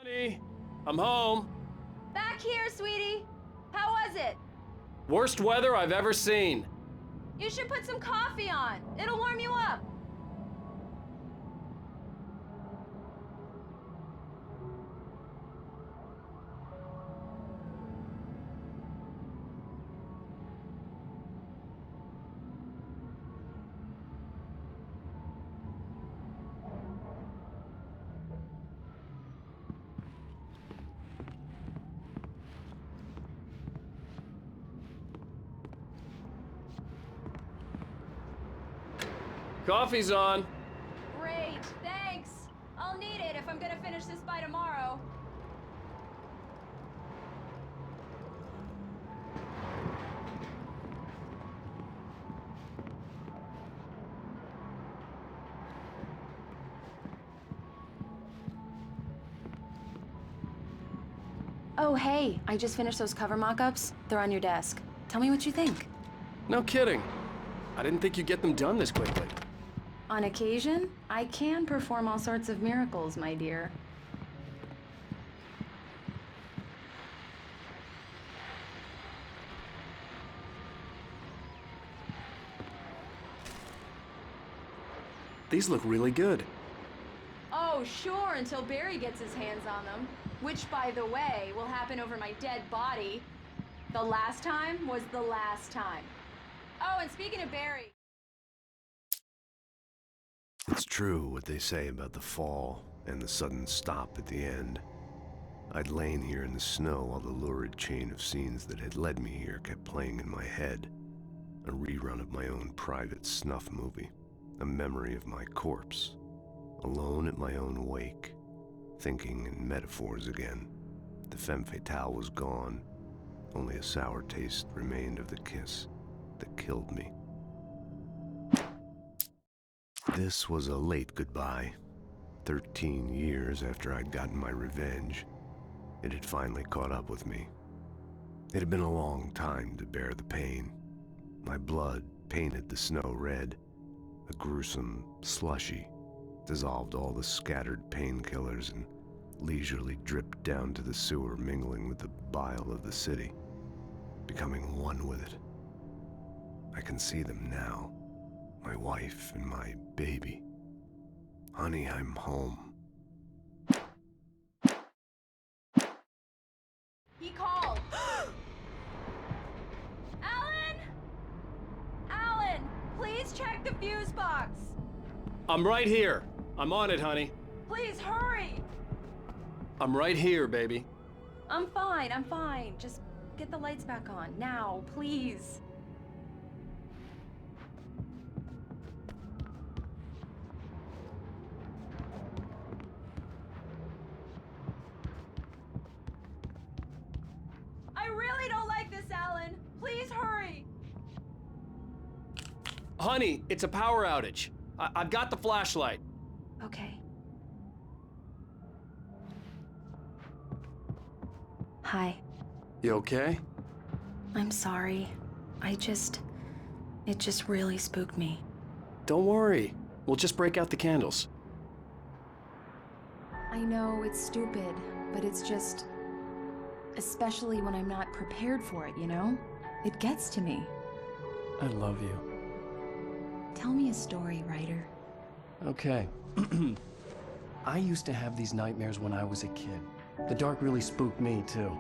Honey, I'm home. Back here, sweetie. How was it? Worst weather I've ever seen. You should put some coffee on. It'll warm you up. Coffee's on. Great, thanks. I'll need it if I'm gonna finish this by tomorrow. Oh, hey, I just finished those cover mock-ups. They're on your desk. Tell me what you think. No kidding. I didn't think you'd get them done this quickly. On occasion, I can perform all sorts of miracles, my dear. These look really good. Oh, sure, until Barry gets his hands on them. Which, by the way, will happen over my dead body. The last time was the last time. Oh, and speaking of Barry... It's true what they say about the fall and the sudden stop at the end. I'd lain here in the snow while the lurid chain of scenes that had led me here kept playing in my head. A rerun of my own private snuff movie. A memory of my corpse. Alone at my own wake. Thinking in metaphors again. The femme fatale was gone. Only a sour taste remained of the kiss that killed me. This was a late goodbye. 13 years after I'd gotten my revenge, it had finally caught up with me. It had been a long time to bear the pain. My blood painted the snow red. A gruesome slushy dissolved all the scattered painkillers and leisurely dripped down to the sewer, mingling with the bile of the city, becoming one with it. I can see them now. My wife and my baby. Honey, I'm home. He called! Alan! Alan, please check the fuse box. I'm right here. I'm on it, honey. Please hurry. I'm right here, baby. I'm fine. Just get the lights back on, now, please. I really don't like this, Alan. Please hurry. Honey, it's a power outage. I've got the flashlight. Okay. Hi. You okay? I'm sorry. It just really spooked me. Don't worry. We'll just break out the candles. I know it's stupid, but it's just... especially when I'm not prepared for it, you know? It gets to me. I love you. Tell me a story, writer. Okay. I used to have these nightmares when I was a kid. The dark really spooked me, too.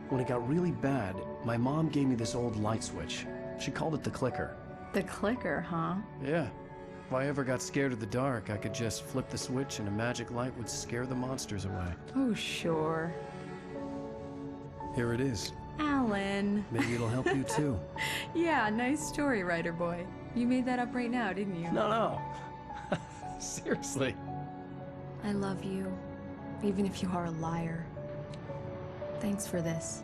When it got really bad, my mom gave me this old light switch. She called it the clicker. The clicker, huh? Yeah. If I ever got scared of the dark, I could just flip the switch and a magic light would scare the monsters away. Oh, sure. Here it is. Alan. Maybe it'll help you, too. Yeah, nice story, writer boy. You made that up right now, didn't you? No. Seriously. I love you, even if you are a liar. Thanks for this.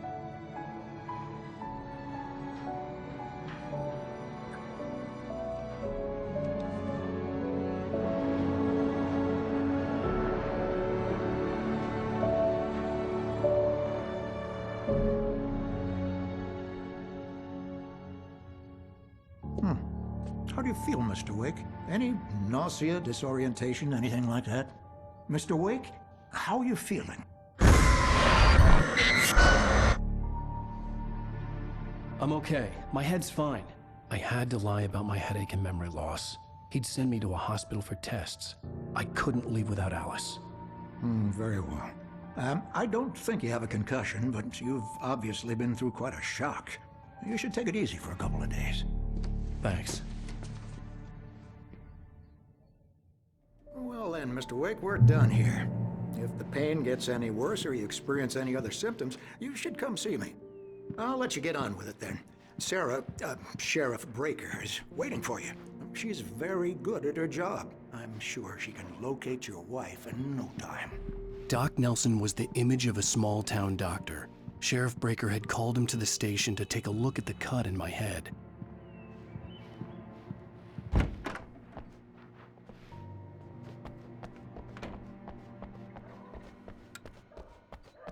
How do you feel, Mr. Wake? Any nausea, disorientation, anything like that? Mr. Wake, how are you feeling? I'm okay. My head's fine. I had to lie about my headache and memory loss. He'd send me to a hospital for tests. I couldn't leave without Alice. Very well. I don't think you have a concussion, but you've obviously been through quite a shock. You should take it easy for a couple of days. Thanks. Well then, Mr. Wake, we're done here. If the pain gets any worse or you experience any other symptoms, you should come see me. I'll let you get on with it then. Sarah, Sheriff Breaker, is waiting for you. She's very good at her job. I'm sure she can locate your wife in no time. Doc Nelson was the image of a small-town doctor. Sheriff Breaker had called him to the station to take a look at the cut in my head.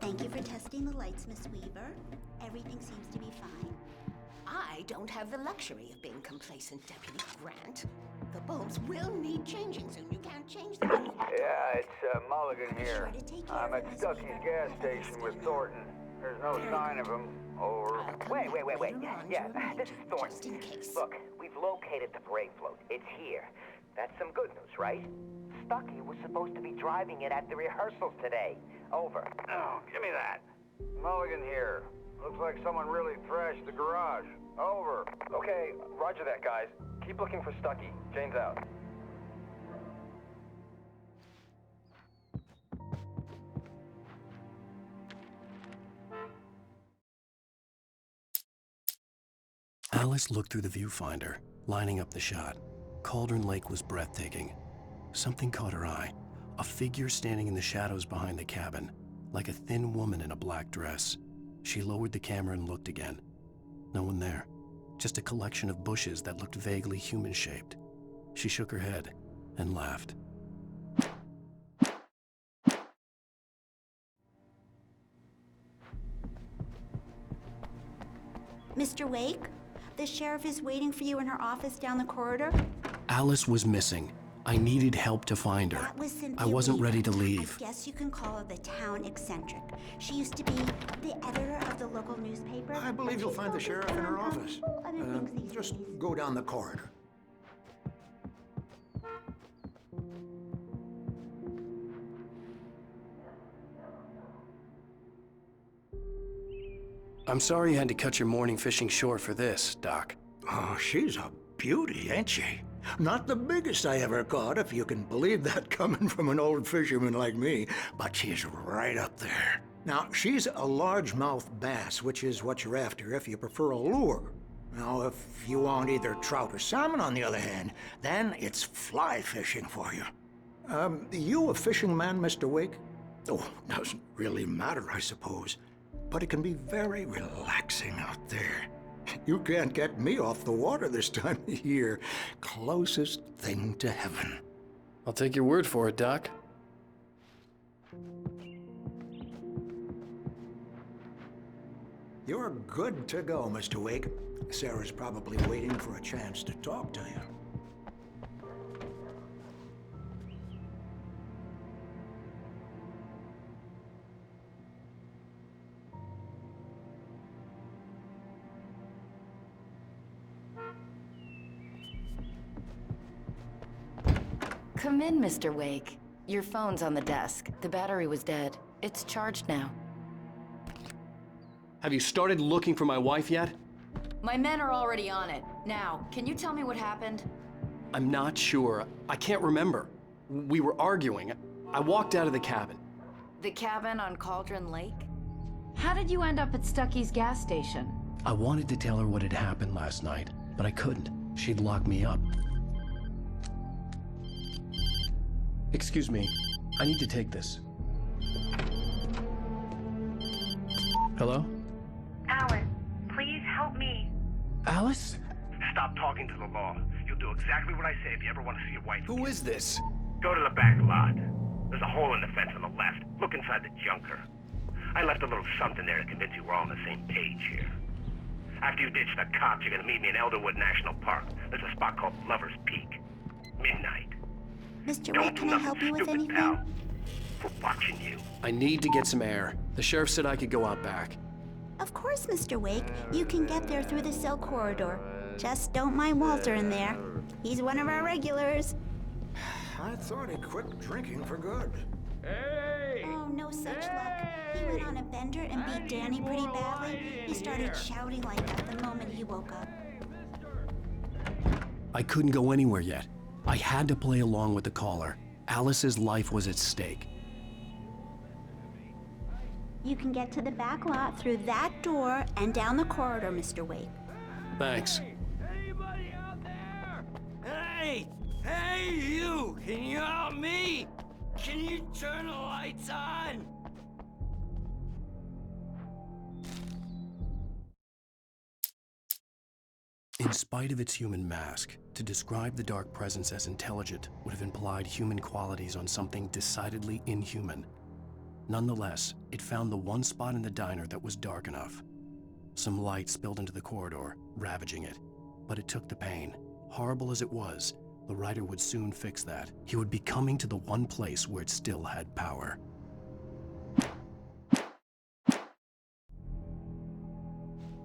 Thank you for testing the lights, Miss Weaver. Everything seems to be fine. I don't have the luxury of being complacent, Deputy Grant. The bulbs will need changing soon. You can't change them. Yeah, it's Mulligan here. Sure to take care I'm of at it, Miss Stucky's Weaver. gas Have a station nice with dinner. Thornton. There's no sign of him. Over. Wait. Later on, Yeah, to this is arrange, Thornton. just in case. Look, we've located the brake float. It's here. That's some good news, right? Stucky was supposed to be driving it at the rehearsals today. Over. Oh, give me that. Mulligan here. Looks like someone really thrashed the garage. Over. Okay, roger that, guys. Keep looking for Stucky. Jane's out. Alice looked through the viewfinder, lining up the shot. Cauldron Lake was breathtaking. Something caught her eye. A figure standing in the shadows behind the cabin, like a thin woman in a black dress. She lowered the camera and looked again. No one there. Just a collection of bushes that looked vaguely human-shaped. She shook her head and laughed. Mr. Wake, the sheriff is waiting for you in her office down the corridor. Alice was missing. I needed help to find her. That was Cynthia I wasn't Weaver. ready to leave. I guess you can call her the town eccentric. She used to be the editor of the local newspaper. I believe and you'll she find the focused sheriff in her on, office. other things these Just days. go down the corridor. I'm sorry you had to cut your morning fishing short for this, Doc. Oh, she's a beauty, ain't she? Not the biggest I ever caught, if you can believe that coming from an old fisherman like me, but she's right up there. Now, she's a largemouth bass, which is what you're after if you prefer a lure. Now, if you want either trout or salmon, on the other hand, then it's fly fishing for you. You a fishing man, Mr. Wake? Oh, doesn't really matter, I suppose. But it can be very relaxing out there. You can't get me off the water this time of year. Closest thing to heaven. I'll take your word for it, Doc. You're good to go, Mr. Wake. Sarah's probably waiting for a chance to talk to you. Come in, Mr. Wake. Your phone's on the desk. The battery was dead. It's charged now. Have you started looking for my wife yet? My men are already on it. Now, can you tell me what happened? I'm not sure. I can't remember. We were arguing. I walked out of the cabin. The cabin on Cauldron Lake? How did you end up at Stucky's gas station? I wanted to tell her what had happened last night, but I couldn't. She'd lock me up. Excuse me. I need to take this. Hello? Alice, please help me. Alice? Stop talking to the law. You'll do exactly what I say if you ever want to see your wife. Who is this? Go to the back lot. There's a hole in the fence on the left. Look inside the junker. I left a little something there to convince you we're all on the same page here. After you ditch the cops, you're gonna meet me in Elderwood National Park. There's a spot called Lover's Peak. Midnight. Mr. Don't Wake, do can I nothing help you with stupid, anything? pal. for watching you. I need to get some air. The sheriff said I could go out back. Of course, Mr. Wake. You can get there through the cell corridor. Just don't mind Walter in there. He's one of our regulars. I thought he quit drinking for good. Oh, no such luck. He went on a bender and beat Danny pretty badly. He started shouting like that the moment he woke up. I couldn't go anywhere yet. I had to play along with the caller. Alice's life was at stake. You can get to the back lot through that door and down the corridor, Mr. Wake. Thanks. Anybody out there? Hey! Hey, you! Can you help me? Can you turn the lights on? In spite of its human mask, to describe the dark presence as intelligent would have implied human qualities on something decidedly inhuman. Nonetheless, it found the one spot in the diner that was dark enough. Some light spilled into the corridor, ravaging it. But it took the pain. Horrible as it was, the writer would soon fix that. He would be coming to the one place where it still had power.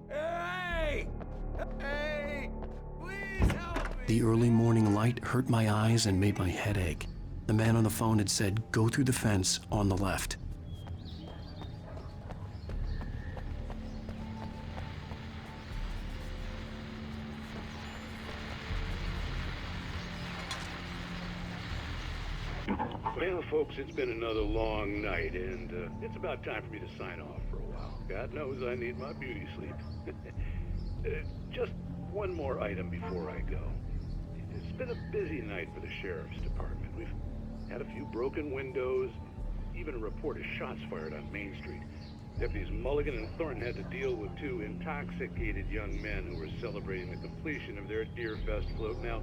Hey! Hey! Please help me! The early morning light hurt my eyes and made my head ache. The man on the phone had said, "Go through the fence on the left." Well, folks, it's been another long night, and it's about time for me to sign off for a while. God knows I need my beauty sleep. Just one more item before I go. It's been a busy night for the Sheriff's Department. We've had a few broken windows, even a report of shots fired on Main Street. Deputies Mulligan and Thornton had to deal with two intoxicated young men who were celebrating the completion of their Deer Fest float. Now,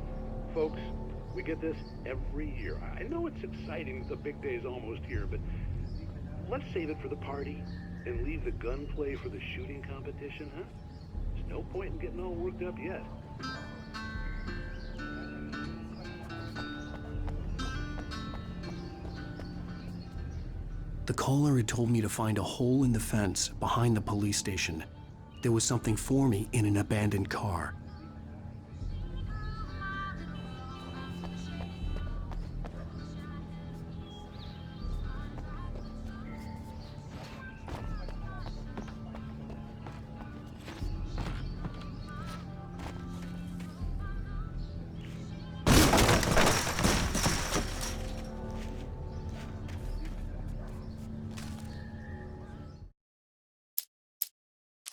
folks, we get this every year. I know it's exciting, the big day's almost here, but let's save it for the party and leave the gunplay for the shooting competition, huh? There's no point in getting all worked up yet. The caller had told me to find a hole in the fence behind the police station. There was something for me in an abandoned car.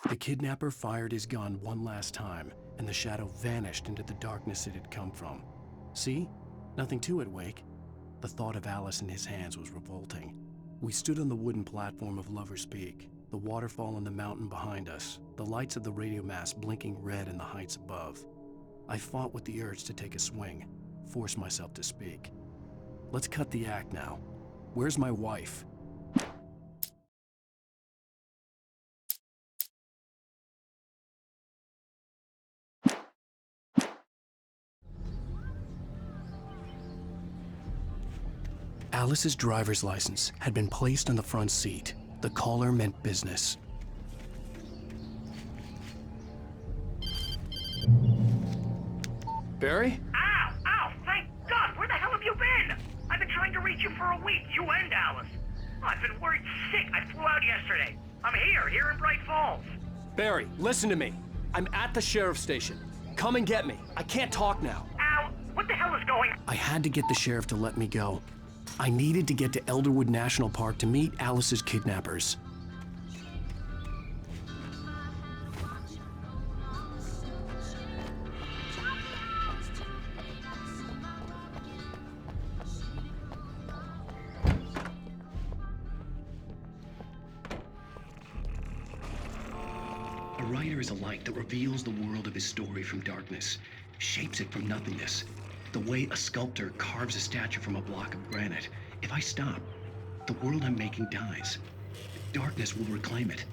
The kidnapper fired his gun one last time, and the shadow vanished into the darkness it had come from. See? Nothing to it, Wake. The thought of Alice in his hands was revolting. We stood on the wooden platform of Lover's Peak, the waterfall on the mountain behind us, the lights of the radio mast blinking red in the heights above. I fought with the urge to take a swing, force myself to speak. Let's cut the act now. Where's my wife? Alice's driver's license had been placed on the front seat. The caller meant business. Barry? Ow! Ow! Thank God! Where the hell have you been? I've been trying to reach you for a week, you and Alice. I've been worried sick. I flew out yesterday. I'm here in Bright Falls. Barry, listen to me. I'm at the sheriff's station. Come and get me. I can't talk now. Ow! What the hell is going on? I had to get the sheriff to let me go. I needed to get to Elderwood National Park to meet Alice's kidnappers. A writer is a light that reveals the world of his story from darkness, shapes it from nothingness. The way a sculptor carves a statue from a block of granite. If I stop, the world I'm making dies. Darkness will reclaim it.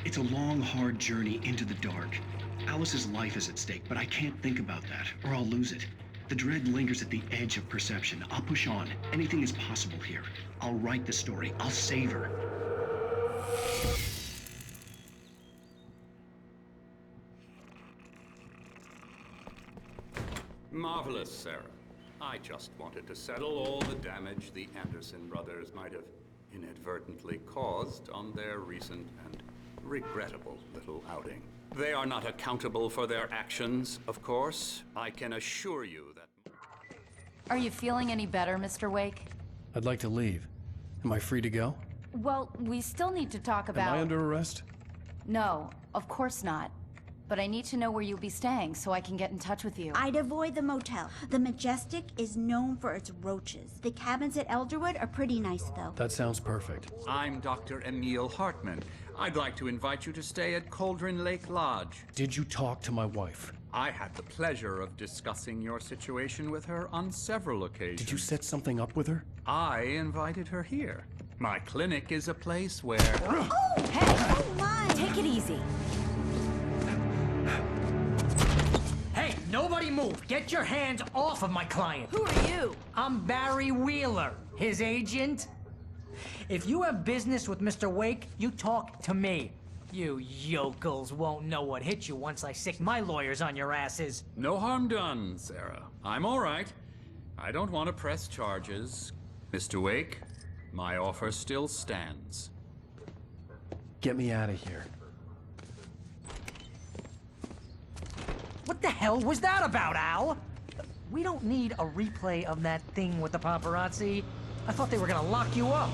It's a long, hard journey into the dark. Alice's life is at stake, but I can't think about that, or I'll lose it. The dread lingers at the edge of perception. I'll push on. Anything is possible here. I'll write the story. I'll save her. Marvelous, Sarah. I just wanted to settle all the damage the Anderson brothers might have inadvertently caused on their recent and regrettable little outing. They are not accountable for their actions, of course. I can assure you that... Are you feeling any better, Mr. Wake? I'd like to leave. Am I free to go? Well, we still need to talk about... Am I under arrest? No, of course not. But I need to know where you'll be staying so I can get in touch with you. I'd avoid the motel. The Majestic is known for its roaches. The cabins at Elderwood are pretty nice, though. That sounds perfect. I'm Dr. Emil Hartman. I'd like to invite you to stay at Cauldron Lake Lodge. Did you talk to my wife? I had the pleasure of discussing your situation with her on several occasions. Did you set something up with her? I invited her here. My clinic is a place where... Oh! Hey! Oh, my! Take it easy. Hey, nobody move! Get your hands off of my client! Who are you? I'm Barry Wheeler, his agent. If you have business with Mr. Wake, you talk to me. You yokels won't know what hit you once I sick my lawyers on your asses. No harm done, Sarah. I'm all right. I don't want to press charges. Mr. Wake, my offer still stands. Get me out of here. What the hell was that about, Al? We don't need a replay of that thing with the paparazzi. I thought they were gonna lock you up.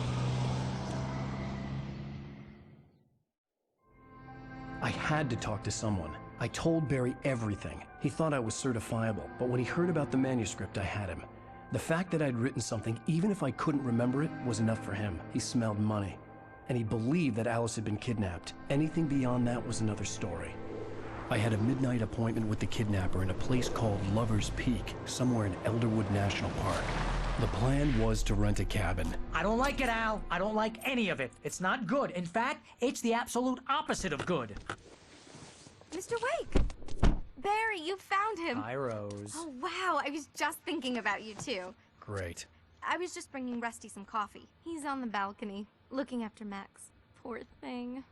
I had to talk to someone. I told Barry everything. He thought I was certifiable, but when he heard about the manuscript, I had him. The fact that I'd written something, even if I couldn't remember it, was enough for him. He smelled money. And he believed that Alice had been kidnapped. Anything beyond that was another story. I had a midnight appointment with the kidnapper in a place called Lover's Peak, somewhere in Elderwood National Park. The plan was to rent a cabin. I don't like it, Al. I don't like any of it. It's not good. In fact, it's the absolute opposite of good. Mr. Wake! Barry, you found him. Hi, Rose. Oh, wow. I was just thinking about you, too. Great. I was just bringing Rusty some coffee. He's on the balcony, looking after Max. Poor thing.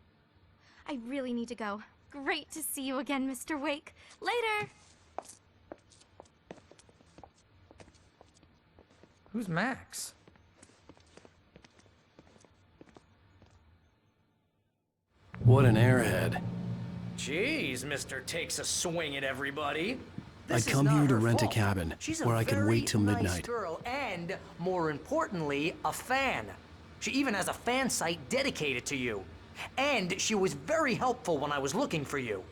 I really need to go. Great to see you again, Mr. Wake. Later! Who's Max? What an airhead. Jeez, Mr. Takes a swing at everybody. I'd come here to rent a cabin, She's where I could wait till nice midnight. Girl, and, more importantly, a fan. She even has a fan site dedicated to you. And she was very helpful when I was looking for you.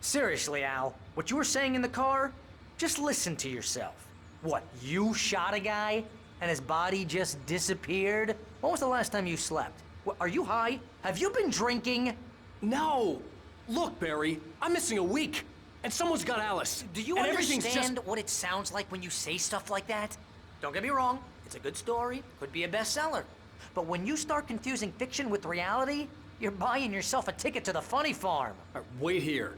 Seriously, Al, what you were saying in the car? Just listen to yourself. What, you shot a guy? And his body just disappeared? When was the last time you slept? What, are you high? Have you been drinking? No! Look, Barry, I'm missing a week. And someone's got Alice. Do you understand what it sounds like when you say stuff like that? Don't get me wrong, it's a good story, could be a bestseller. But when you start confusing fiction with reality, you're buying yourself a ticket to the funny farm. Wait here.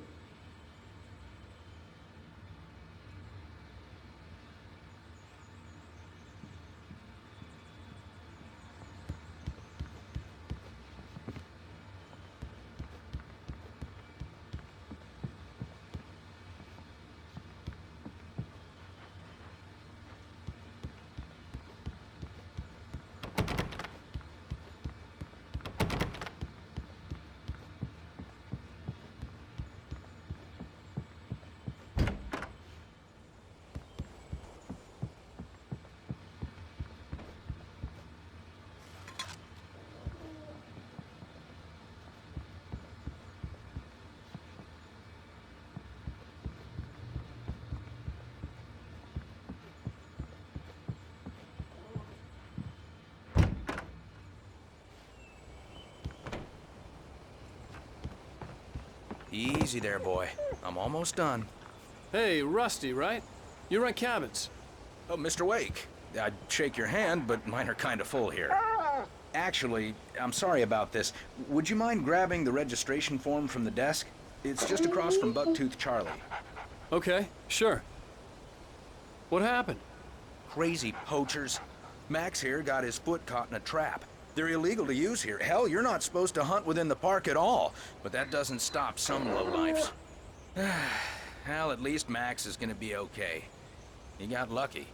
Easy there, boy. I'm almost done. Hey, Rusty, right? You rent cabins. Oh, Mr. Wake. I'd shake your hand, but mine are kind of full here. Actually, I'm sorry about this. Would you mind grabbing the registration form from the desk? It's just across from Bucktooth Charlie. Okay, sure. What happened? Crazy poachers. Max here got his foot caught in a trap. They're illegal to use here. Hell, you're not supposed to hunt within the park at all. But that doesn't stop some lowlifes. Well, at least Max is gonna be okay. He got lucky.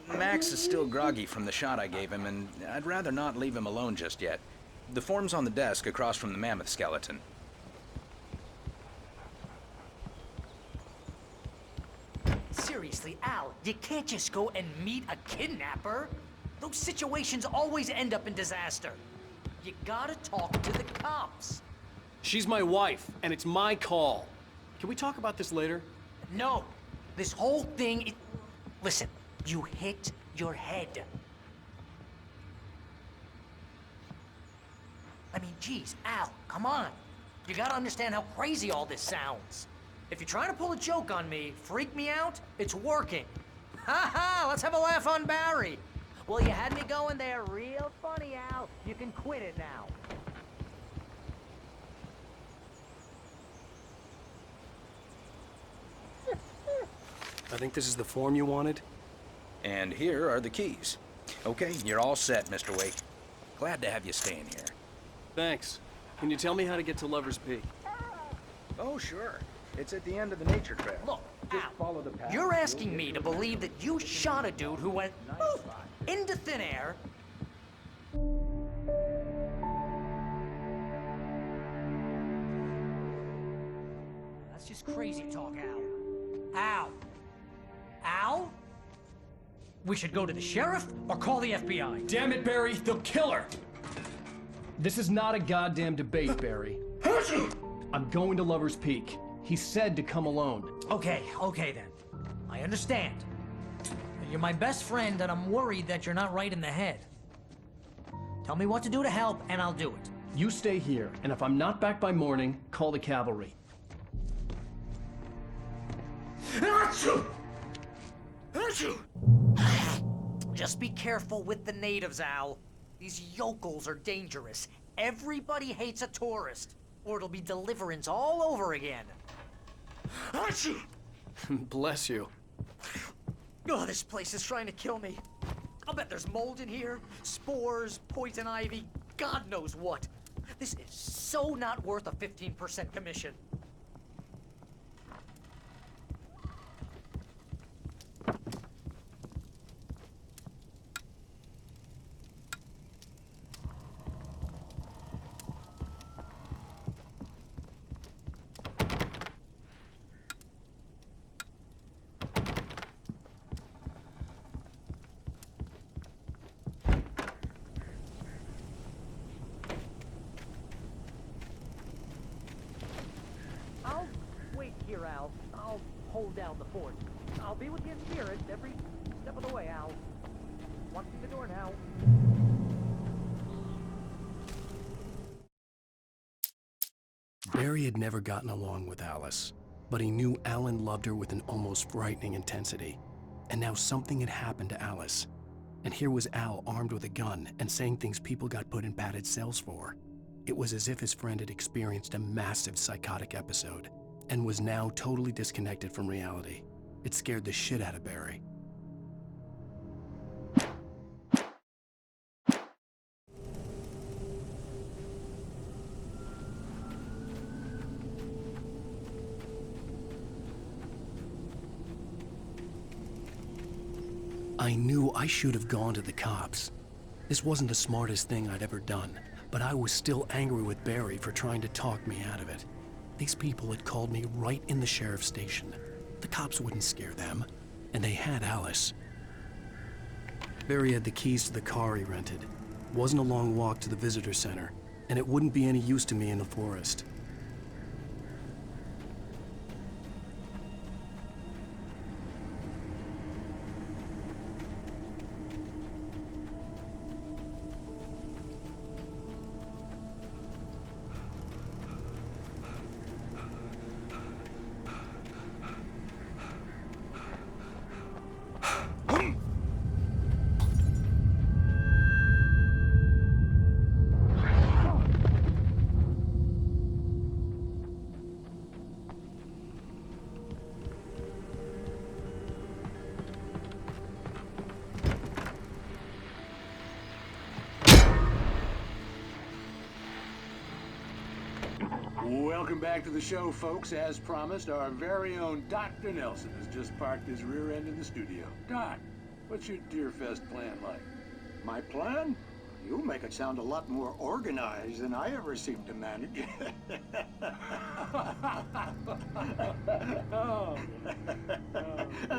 Max is still groggy from the shot I gave him, and I'd rather not leave him alone just yet. The form's on the desk across from the mammoth skeleton. Seriously, Al, you can't just go and meet a kidnapper. Those situations always end up in disaster. You gotta talk to the cops. She's my wife, and it's my call. Can we talk about this later? No, this whole thing. Listen, you hit your head. I mean, geez, Al, come on. You gotta understand how crazy all this sounds. If you're trying to pull a joke on me, freak me out, it's working. Ha ha, let's have a laugh on Barry. Well, you had me going there real funny, Al. You can quit it now. I think this is the form you wanted. And here are the keys. Okay, you're all set, Mr. Wake. Glad to have you staying here. Thanks. Can you tell me how to get to Lover's Peak? Oh, sure. It's at the end of the nature trail. Look, Just Al, follow the path. you're asking me to believe that you shot a dude who went poof, into thin air. That's just crazy talk, Al. Al? Al? We should go to the sheriff or call the FBI. Damn it, Barry, they'll kill her! This is not a goddamn debate, Barry. I'm going to Lover's Peak. He said to come alone. Okay then. I understand. You're my best friend, and I'm worried that you're not right in the head. Tell me what to do to help, and I'll do it. You stay here, and if I'm not back by morning, call the cavalry. Just be careful with the natives, Al. These yokels are dangerous. Everybody hates a tourist, or it'll be Deliverance all over again. Bless you. Oh, this place is trying to kill me. I'll bet there's mold in here, spores, poison ivy, God knows what. This is so not worth a 15% commission. I'll wait here, Al. I'll hold down the fort. I'll be with you in spirit every step of the way, Al. Walk through the door now. Barry had never gotten along with Alice, but he knew Alan loved her with an almost frightening intensity. And now something had happened to Alice. And here was Al armed with a gun and saying things people got put in padded cells for. It was as if his friend had experienced a massive psychotic episode and was now totally disconnected from reality. It scared the shit out of Barry. I knew I should have gone to the cops. This wasn't the smartest thing I'd ever done, but I was still angry with Barry for trying to talk me out of it. These people had called me right in the sheriff's station. The cops wouldn't scare them, and they had Alice. Barry had the keys to the car he rented. It wasn't a long walk to the visitor center, and it wouldn't be any use to me in the forest. Welcome back to the show, folks. As promised, our very own Dr. Nelson has just parked his rear end in the studio. Doc, what's your Deerfest plan like? My plan? You make it sound a lot more organized than I ever seem to manage.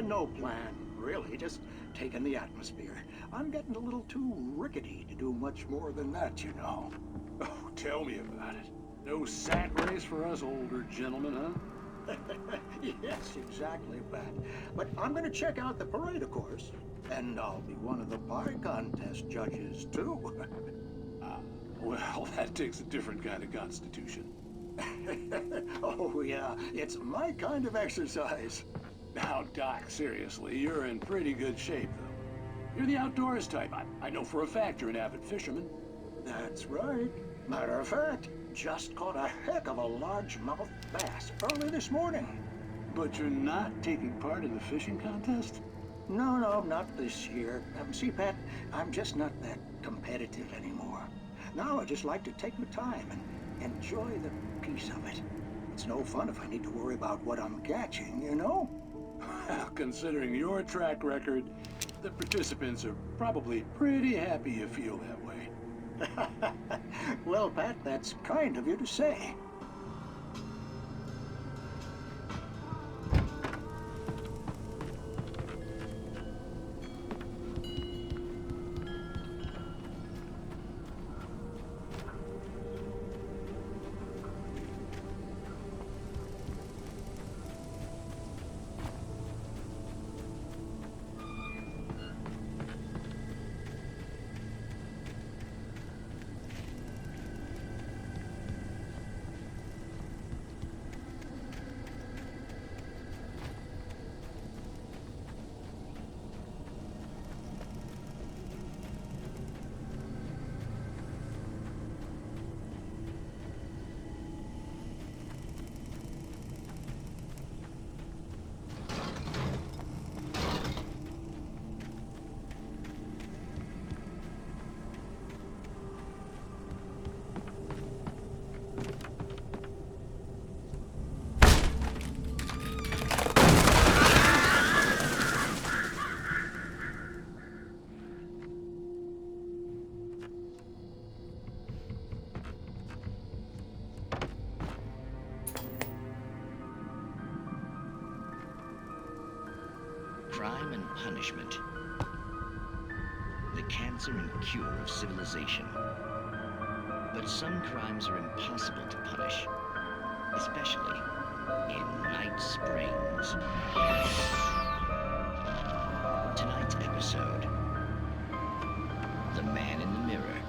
No plan, really. Just taking the atmosphere. I'm getting a little too rickety to do much more than that, you know. Oh, tell me about it. No sack race for us older gentlemen, huh? Yes, exactly, Pat. But I'm gonna check out the parade, of course. And I'll be one of the pie contest judges, too. Well, that takes a different kind of constitution. Oh, yeah. It's my kind of exercise. Now, Doc, seriously, you're in pretty good shape, though. You're the outdoors type. I know for a fact you're an avid fisherman. That's right. Matter of fact, just caught a heck of a largemouth bass early this morning. But you're not taking part in the fishing contest? No, not this year. See, Pat, I'm just not that competitive anymore. Now I just like to take my time and enjoy the peace of it. It's no fun if I need to worry about what I'm catching, you know? Well, considering your track record, the participants are probably pretty happy you feel that way. Well, Pat, that's kind of you to say. Crime and punishment. The cancer and cure of civilization. But some crimes are impossible to punish, especially in Night Springs. Tonight's episode, The Man in the Mirror.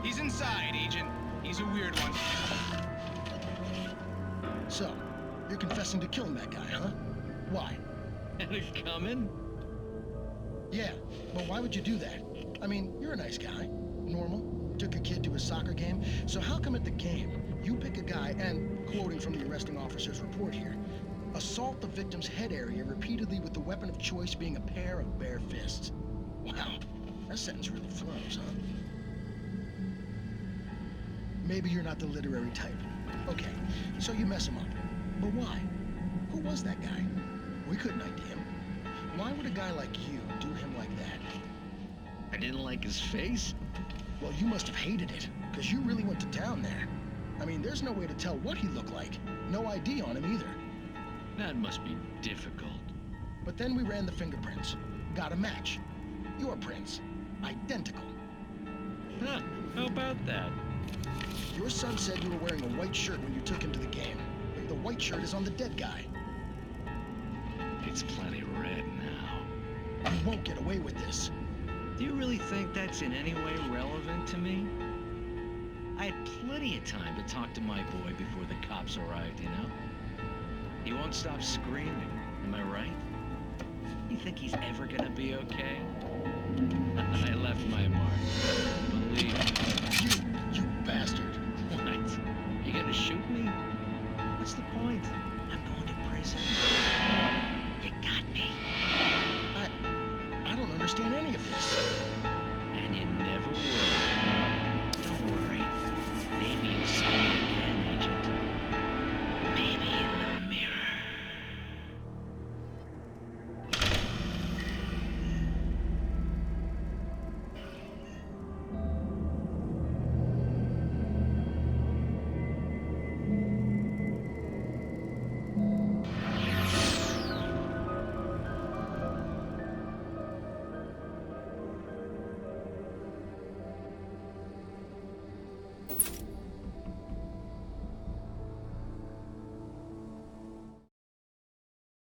He's inside, Agent. He's a weird one. So, you're confessing to killing that guy, huh? Why? And it's coming? Yeah, but why would you do that? I mean, you're a nice guy. Normal. Took a kid to a soccer game. So how come at the game, you pick a guy and, quoting from the arresting officer's report here, assault the victim's head area repeatedly with the weapon of choice being a pair of bare fists? Wow, that sentence really flows, huh? Maybe you're not the literary type. Okay, so you mess him up. But why? Who was that guy? We couldn't ID him. Why would a guy like you do him like that? I didn't like his face? Well, you must have hated it, because you really went to town there. I mean, there's no way to tell what he looked like. No ID on him either. That must be difficult. But then we ran the fingerprints. Got a match. Your prints. Identical. Huh, how about that? Your son said you were wearing a white shirt when you took him to the game. The white shirt is on the dead guy. It's plenty red now. You won't get away with this. Do you really think that's in any way relevant to me? I had plenty of time to talk to my boy before the cops arrived, you know? He won't stop screaming, am I right? You think he's ever gonna be okay? I left my mark. Believe me. You bastard. What? You gonna shoot me? What's the point?